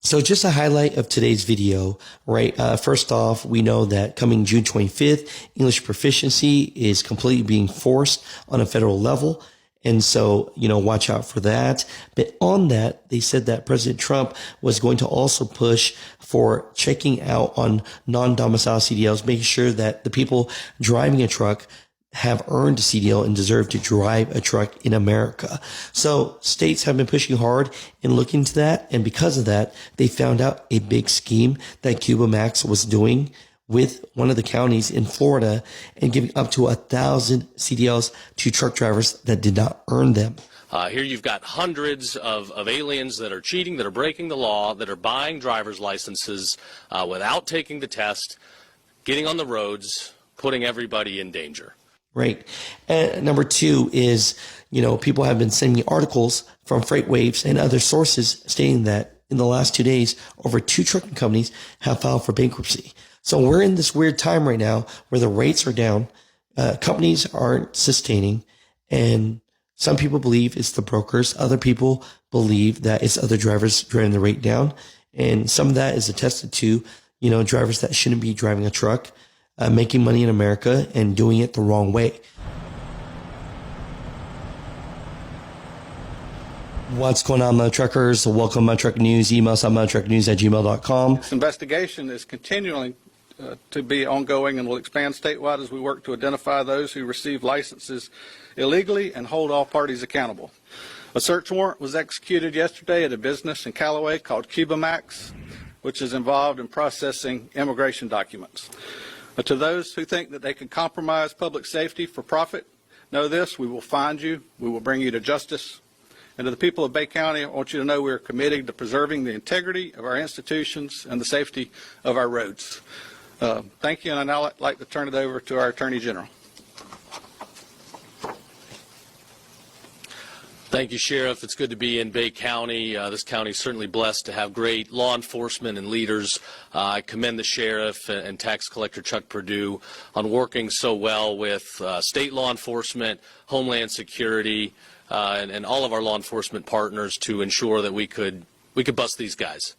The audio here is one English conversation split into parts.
So just a highlight of today's video, right? First off, we know that coming June 25th, English proficiency is completely being forced on a federal level. And so, watch out for that. But on that, they said that President Trump was going to also push for checking out on non-domicile CDLs, making sure that the people driving a truck have earned a CDL and deserve to drive a truck in America. So states have been pushing hard and looking into that. And because of that, they found out a big scheme that Cuba Max was doing with one of the counties in Florida and giving up to 1,000 CDLs to truck drivers that did not earn them. Here you've got hundreds of aliens that are cheating, that are breaking the law, that are buying driver's licenses without taking the test, getting on the roads, putting everybody in danger. Right. And number two is, people have been sending me articles from FreightWaves and other sources stating that in the last 2 days, over 2 trucking companies have filed for bankruptcy. So we're in this weird time right now where the rates are down, companies aren't sustaining, and some people believe it's the brokers. Other people believe that it's other drivers driving the rate down. And some of that is attested to, drivers that shouldn't be driving a truck, making money in America and doing it the wrong way. What's going on, Mud Truckers? Welcome, Mud Truck News. Email us at mudtrucknews@gmail.com. This investigation is continuing to be ongoing and will expand statewide as we work to identify those who receive licenses illegally and hold all parties accountable. A search warrant was executed yesterday at a business in Callaway called Cuba Max, which is involved in processing immigration documents. To those who think that they can compromise public safety for profit, know this: we will find you, we will bring you to justice. And to the people of Bay County, I want you to know we are committed to preserving the integrity of our institutions and the safety of our roads. Thank you, and I'd now like to turn it over to our Attorney General. Thank you, Sheriff. It's good to be in Bay County. This county is certainly blessed to have great law enforcement and leaders. I commend the Sheriff and Tax Collector Chuck Perdue on working so well with state law enforcement, Homeland Security, and all of our law enforcement partners to ensure that we could bust these guys.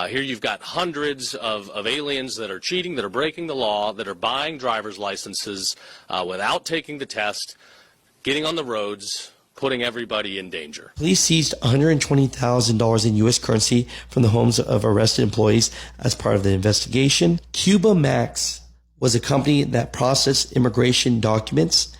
Here you've got hundreds of aliens that are cheating, that are breaking the law, that are buying driver's licenses without taking the test, getting on the roads, putting everybody in danger. Police seized $120,000 in U.S. currency from the homes of arrested employees as part of the investigation. Cuba Max was a company that processed immigration documents,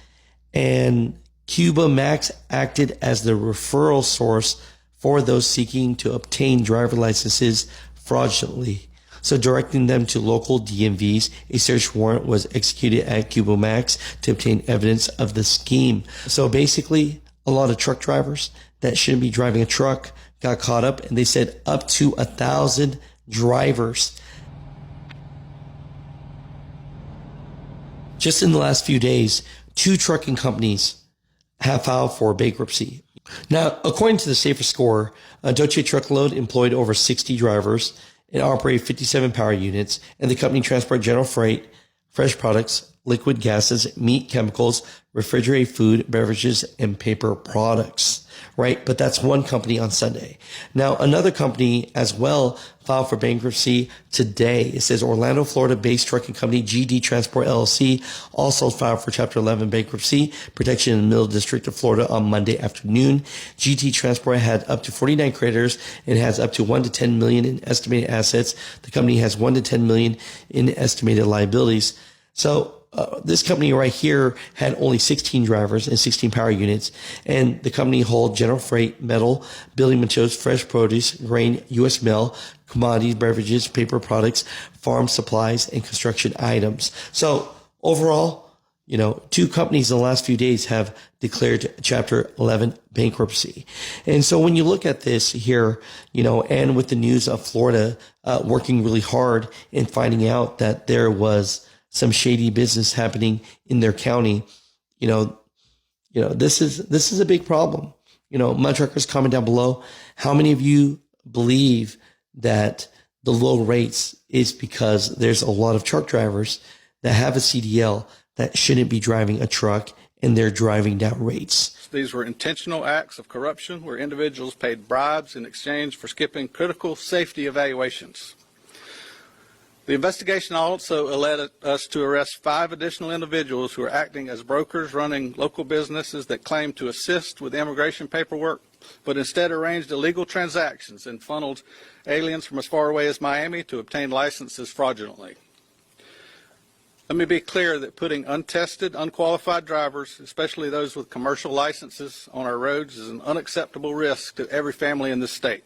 and Cuba Max acted as the referral source for those seeking to obtain driver licenses fraudulently. So directing them to local DMVs, a search warrant was executed at Cuba Max to obtain evidence of the scheme. So basically, a lot of truck drivers that shouldn't be driving a truck got caught up, and they said up to 1,000 drivers. Just in the last few days, 2 trucking companies have filed for bankruptcy. Now, according to the Safer Score, Deutsche Truckload employed over 60 drivers and operated 57 power units, and the company transported general freight, fresh products, liquid gases, meat, chemicals, refrigerated food, beverages, and paper products, right? But that's one company on Sunday. Now, another company as well filed for bankruptcy today. It says Orlando, Florida-based trucking company GD Transport LLC also filed for Chapter 11 bankruptcy protection in the Middle District of Florida on Monday afternoon. GT Transport had up to 49 creditors and has up to 1 to 10 million in estimated assets. The company has 1 to 10 million in estimated liabilities. So this company right here had only 16 drivers and 16 power units, and the company hauled general freight, metal, building materials, fresh produce, grain, U.S. mail, commodities, beverages, paper products, farm supplies, and construction items. So overall, 2 companies in the last few days have declared Chapter 11 bankruptcy. And so when you look at this here, and with the news of Florida working really hard and finding out that there was some shady business happening in their county, this is a big problem. Mud Truckers, comment down below. How many of you believe that the low rates is because there's a lot of truck drivers that have a CDL that shouldn't be driving a truck, and they're driving down rates? These were intentional acts of corruption where individuals paid bribes in exchange for skipping critical safety evaluations. The investigation also led us to arrest 5 additional individuals who are acting as brokers running local businesses that claimed to assist with immigration paperwork, but instead arranged illegal transactions and funneled aliens from as far away as Miami to obtain licenses fraudulently. Let me be clear that putting untested, unqualified drivers, especially those with commercial licenses, on our roads is an unacceptable risk to every family in this state.